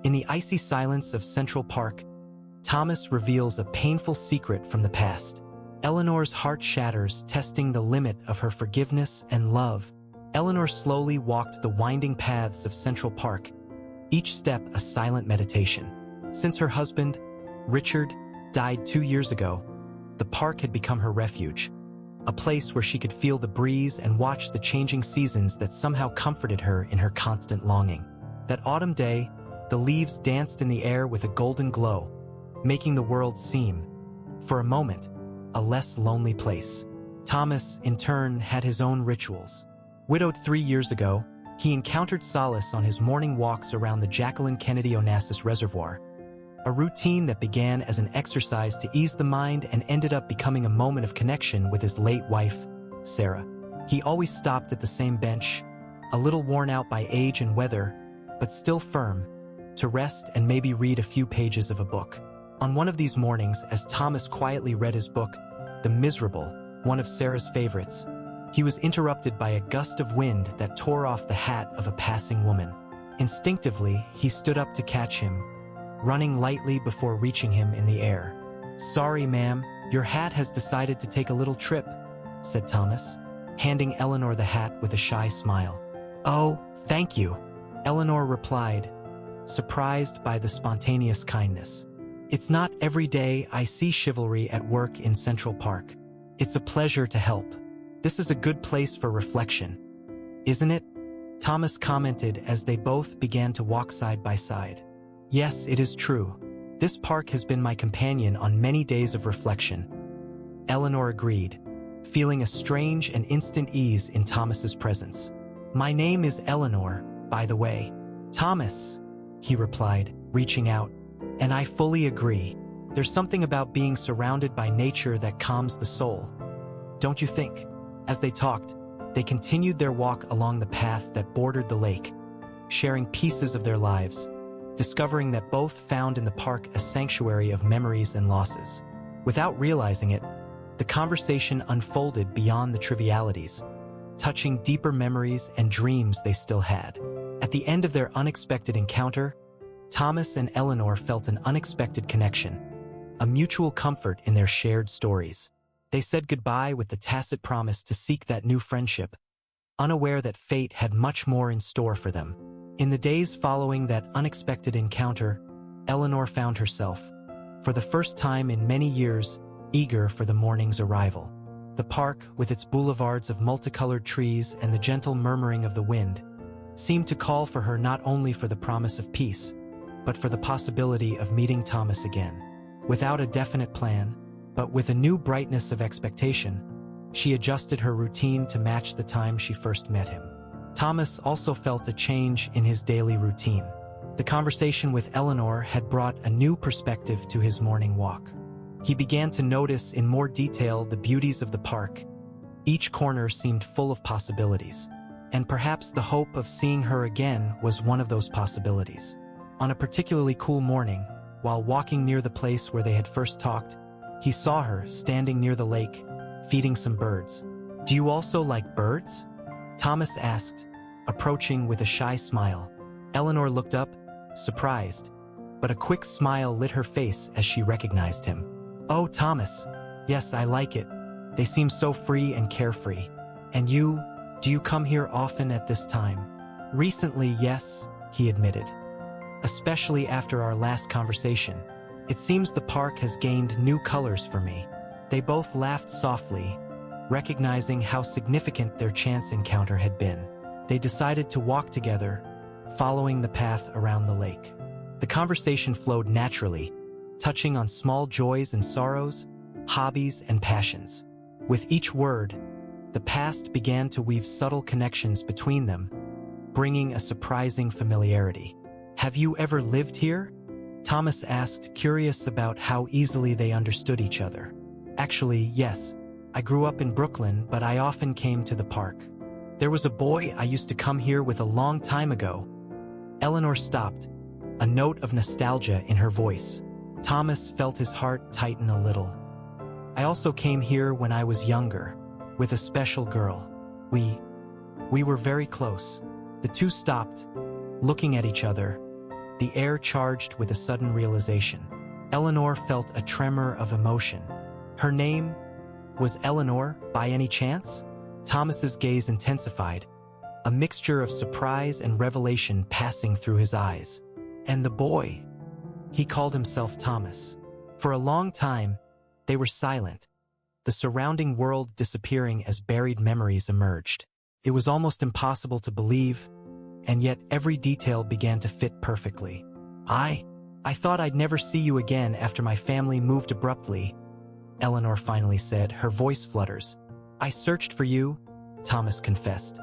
In the icy silence of Central Park, Thomas reveals a painful secret from the past. Eleanor's heart shatters, testing the limit of her forgiveness and love. Eleanor slowly walked the winding paths of Central Park, each step a silent meditation. Since her husband, Richard, died 2 years ago, the park had become her refuge, a place where she could feel the breeze and watch the changing seasons that somehow comforted her in her constant longing. That autumn day, the leaves danced in the air with a golden glow, making the world seem, for a moment, a less lonely place. Thomas, in turn, had his own rituals. Widowed 3 years ago, he encountered solace on his morning walks around the Jacqueline Kennedy Onassis Reservoir, a routine that began as an exercise to ease the mind and ended up becoming a moment of connection with his late wife, Sarah. He always stopped at the same bench, a little worn out by age and weather, but still firm, to rest and maybe read a few pages of a book. On one of these mornings, as Thomas quietly read his book, The Miserable, one of Sarah's favorites, he was interrupted by a gust of wind that tore off the hat of a passing woman. Instinctively, he stood up to catch him, running lightly before reaching him in the air. "Sorry, ma'am, your hat has decided to take a little trip," said Thomas, handing Eleanor the hat with a shy smile. "Oh, thank you," Eleanor replied, surprised by the spontaneous kindness. "It's not every day I see chivalry at work in Central Park. It's a pleasure to help. This is a good place for reflection, isn't it?" Thomas commented as they both began to walk side by side. "Yes, it is true. This park has been my companion on many days of reflection," Eleanor agreed, feeling a strange and instant ease in Thomas's presence. "My name is Eleanor, by the way." "Thomas," he replied, reaching out. "And I fully agree. There's something about being surrounded by nature that calms the soul. Don't you think?" As they talked, they continued their walk along the path that bordered the lake, sharing pieces of their lives, discovering that both found in the park a sanctuary of memories and losses. Without realizing it, the conversation unfolded beyond the trivialities, touching deeper memories and dreams they still had. At the end of their unexpected encounter, Thomas and Eleanor felt an unexpected connection, a mutual comfort in their shared stories. They said goodbye with the tacit promise to seek that new friendship, unaware that fate had much more in store for them. In the days following that unexpected encounter, Eleanor found herself, for the first time in many years, eager for the morning's arrival. The park, with its boulevards of multicolored trees and the gentle murmuring of the wind, seemed to call for her not only for the promise of peace, but for the possibility of meeting Thomas again. Without a definite plan, but with a new brightness of expectation, she adjusted her routine to match the time she first met him. Thomas also felt a change in his daily routine. The conversation with Eleanor had brought a new perspective to his morning walk. He began to notice in more detail the beauties of the park. Each corner seemed full of possibilities, and perhaps the hope of seeing her again was one of those possibilities. On a particularly cool morning, while walking near the place where they had first talked, he saw her standing near the lake, feeding some birds. "Do you also like birds?" Thomas asked, approaching with a shy smile. Eleanor looked up, surprised, but a quick smile lit her face as she recognized him. "Oh, Thomas, yes, I like it. They seem so free and carefree. And you, do you come here often at this time?" "Recently, yes," he admitted. "Especially after our last conversation. It seems the park has gained new colors for me." They both laughed softly, recognizing how significant their chance encounter had been. They decided to walk together, following the path around the lake. The conversation flowed naturally, touching on small joys and sorrows, hobbies and passions. With each word, the past began to weave subtle connections between them, bringing a surprising familiarity. "Have you ever lived here?" Thomas asked, curious about how easily they understood each other. "Actually, yes. I grew up in Brooklyn, but I often came to the park. There was a boy I used to come here with a long time ago." Eleanor stopped, a note of nostalgia in her voice. Thomas felt his heart tighten a little. "I also came here when I was younger, with a special girl. We were very close." The two stopped, looking at each other, the air charged with a sudden realization. Eleanor felt a tremor of emotion. Her name was Eleanor, by any chance? Thomas's gaze intensified, a mixture of surprise and revelation passing through his eyes. And the boy, he called himself Thomas. For a long time, they were silent, the surrounding world disappearing as buried memories emerged. It was almost impossible to believe, and yet every detail began to fit perfectly. I thought I'd never see you again after my family moved abruptly, Eleanor finally said, her voice flutters. I searched for you, Thomas confessed.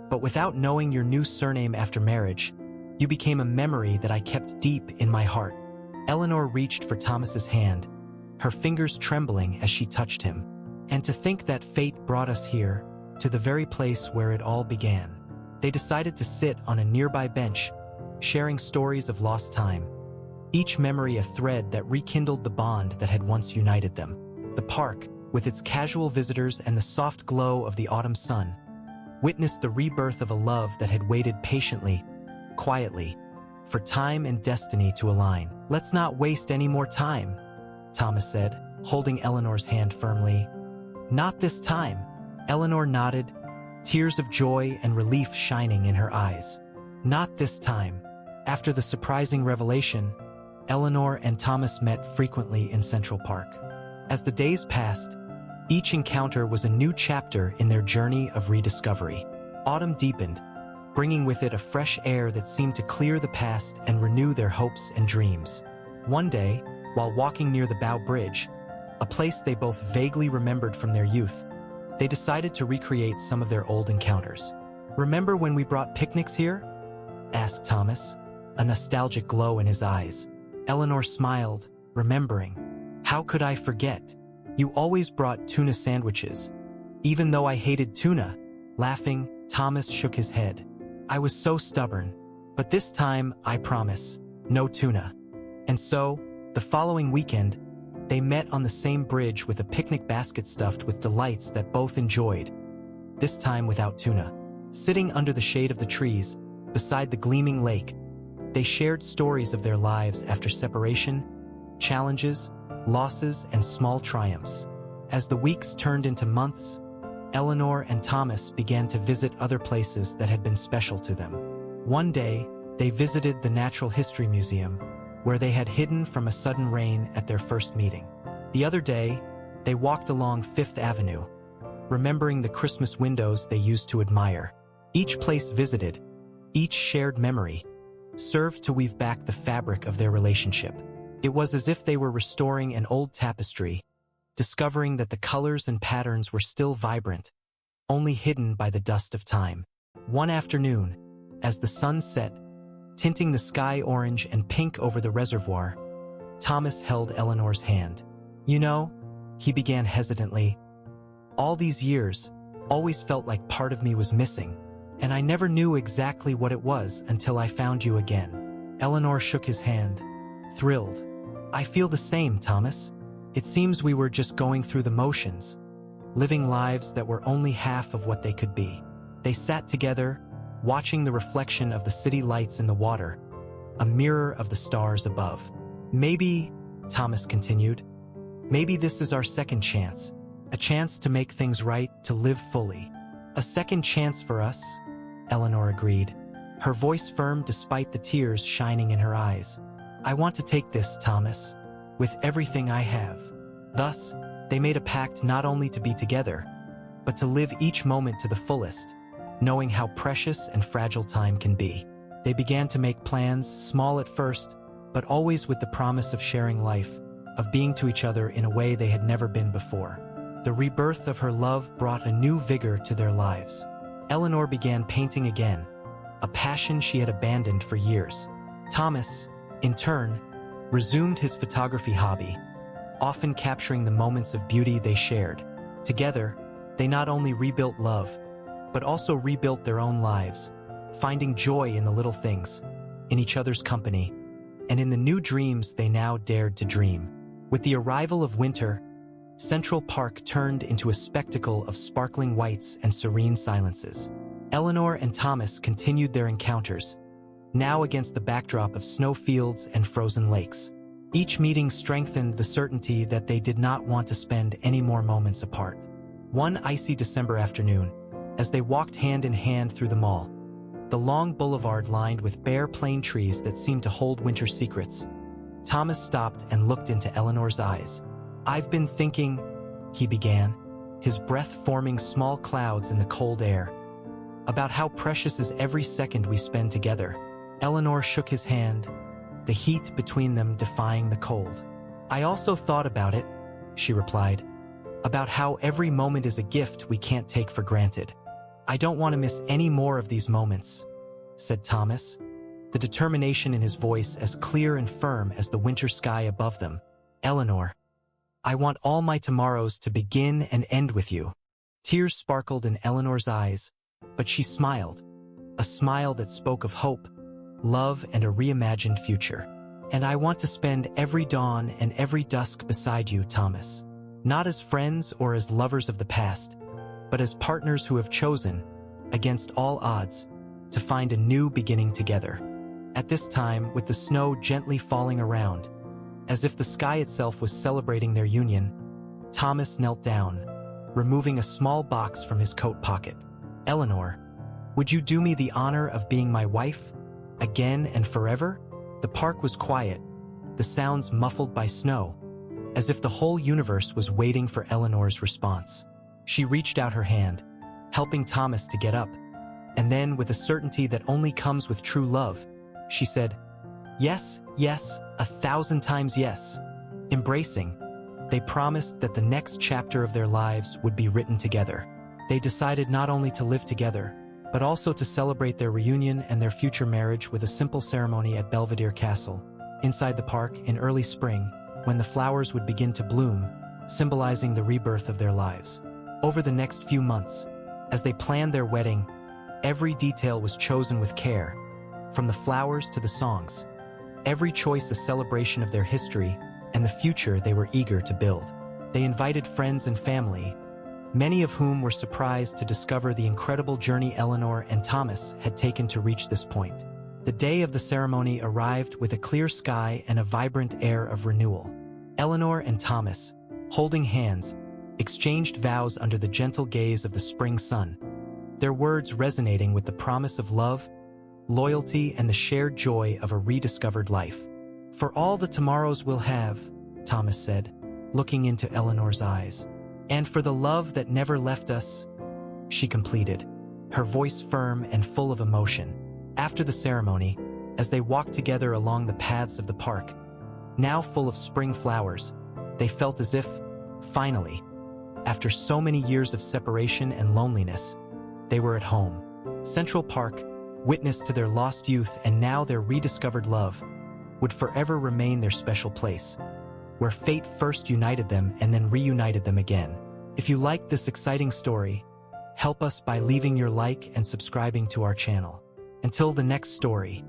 But without knowing your new surname after marriage, you became a memory that I kept deep in my heart. Eleanor reached for Thomas's hand, her fingers trembling as she touched him. And to think that fate brought us here, to the very place where it all began. They decided to sit on a nearby bench, sharing stories of lost time, each memory a thread that rekindled the bond that had once united them. The park, with its casual visitors and the soft glow of the autumn sun, witnessed the rebirth of a love that had waited patiently, quietly, for time and destiny to align. Let's not waste any more time, Thomas said, holding Eleanor's hand firmly. Not this time, Eleanor nodded, tears of joy and relief shining in her eyes. Not this time. After the surprising revelation, Eleanor and Thomas met frequently in Central Park. As the days passed, each encounter was a new chapter in their journey of rediscovery. Autumn deepened, bringing with it a fresh air that seemed to clear the past and renew their hopes and dreams. One day, while walking near the Bow Bridge, a place they both vaguely remembered from their youth, they decided to recreate some of their old encounters. Remember when we brought picnics here? Asked Thomas, a nostalgic glow in his eyes. Eleanor smiled, remembering. How could I forget? You always brought tuna sandwiches. Even though I hated tuna, laughing, Thomas shook his head. I was so stubborn. But this time, I promise, no tuna. And so, the following weekend, they met on the same bridge with a picnic basket stuffed with delights that both enjoyed, this time without tuna. Sitting under the shade of the trees, beside the gleaming lake, they shared stories of their lives after separation, challenges, losses, and small triumphs. As the weeks turned into months, Eleanor and Thomas began to visit other places that had been special to them. One day, they visited the Natural History Museum, where they had hidden from a sudden rain at their first meeting. The other day, they walked along Fifth Avenue, remembering the Christmas windows they used to admire. Each place visited, each shared memory, served to weave back the fabric of their relationship. It was as if they were restoring an old tapestry, discovering that the colors and patterns were still vibrant, only hidden by the dust of time. One afternoon, as the sun set, tinting the sky orange and pink over the reservoir, Thomas held Eleanor's hand. You know, he began hesitantly, all these years, always felt like part of me was missing, and I never knew exactly what it was until I found you again. Eleanor shook his hand, thrilled. I feel the same, Thomas. It seems we were just going through the motions, living lives that were only half of what they could be. They sat together, watching the reflection of the city lights in the water, a mirror of the stars above. Maybe, Thomas continued, maybe this is our second chance, a chance to make things right, to live fully. A second chance for us, Eleanor agreed, her voice firm despite the tears shining in her eyes. I want to take this, Thomas, with everything I have. Thus, they made a pact not only to be together, but to live each moment to the fullest, knowing how precious and fragile time can be. They began to make plans, small at first, but always with the promise of sharing life, of being to each other in a way they had never been before. The rebirth of her love brought a new vigor to their lives. Eleanor began painting again, a passion she had abandoned for years. Thomas, in turn, resumed his photography hobby, often capturing the moments of beauty they shared. Together, they not only rebuilt love, but also rebuilt their own lives, finding joy in the little things, in each other's company, and in the new dreams they now dared to dream. With the arrival of winter, Central Park turned into a spectacle of sparkling whites and serene silences. Eleanor and Thomas continued their encounters, now against the backdrop of snowfields and frozen lakes. Each meeting strengthened the certainty that they did not want to spend any more moments apart. One icy December afternoon, as they walked hand in hand through the mall, the long boulevard lined with bare plane trees that seemed to hold winter secrets, Thomas stopped and looked into Eleanor's eyes. "I've been thinking," he began, his breath forming small clouds in the cold air, "about how precious is every second we spend together." Eleanor shook his hand, the heat between them defying the cold. "I also thought about it," she replied, "about how every moment is a gift we can't take for granted." "I don't want to miss any more of these moments," said Thomas, the determination in his voice as clear and firm as the winter sky above them. "Eleanor, I want all my tomorrows to begin and end with you." Tears sparkled in Eleanor's eyes, but she smiled, a smile that spoke of hope, love, and a reimagined future. "And I want to spend every dawn and every dusk beside you, Thomas. Not as friends or as lovers of the past, but as partners who have chosen, against all odds, to find a new beginning together." At this time, with the snow gently falling around, as if the sky itself was celebrating their union, Thomas knelt down, removing a small box from his coat pocket. "Eleanor, would you do me the honor of being my wife, again and forever?" The park was quiet, the sounds muffled by snow, as if the whole universe was waiting for Eleanor's response. She reached out her hand, helping Thomas to get up, and then, with a certainty that only comes with true love, she said, "Yes, yes, 1,000 times yes." Embracing, they promised that the next chapter of their lives would be written together. They decided not only to live together, but also to celebrate their reunion and their future marriage with a simple ceremony at Belvedere Castle, inside the park in early spring, when the flowers would begin to bloom, symbolizing the rebirth of their lives. Over the next few months, as they planned their wedding, every detail was chosen with care, from the flowers to the songs, every choice a celebration of their history and the future they were eager to build. They invited friends and family, many of whom were surprised to discover the incredible journey Eleanor and Thomas had taken to reach this point. The day of the ceremony arrived with a clear sky and a vibrant air of renewal. Eleanor and Thomas, holding hands, exchanged vows under the gentle gaze of the spring sun, their words resonating with the promise of love, loyalty, and the shared joy of a rediscovered life. "For all the tomorrows we'll have," Thomas said, looking into Eleanor's eyes. "And for the love that never left us," she completed, her voice firm and full of emotion. After the ceremony, as they walked together along the paths of the park, now full of spring flowers, they felt as if, finally, after so many years of separation and loneliness, they were at home. Central Park, witness to their lost youth and now their rediscovered love, would forever remain their special place, where fate first united them and then reunited them again. If you like this exciting story, help us by leaving your like and subscribing to our channel. Until the next story.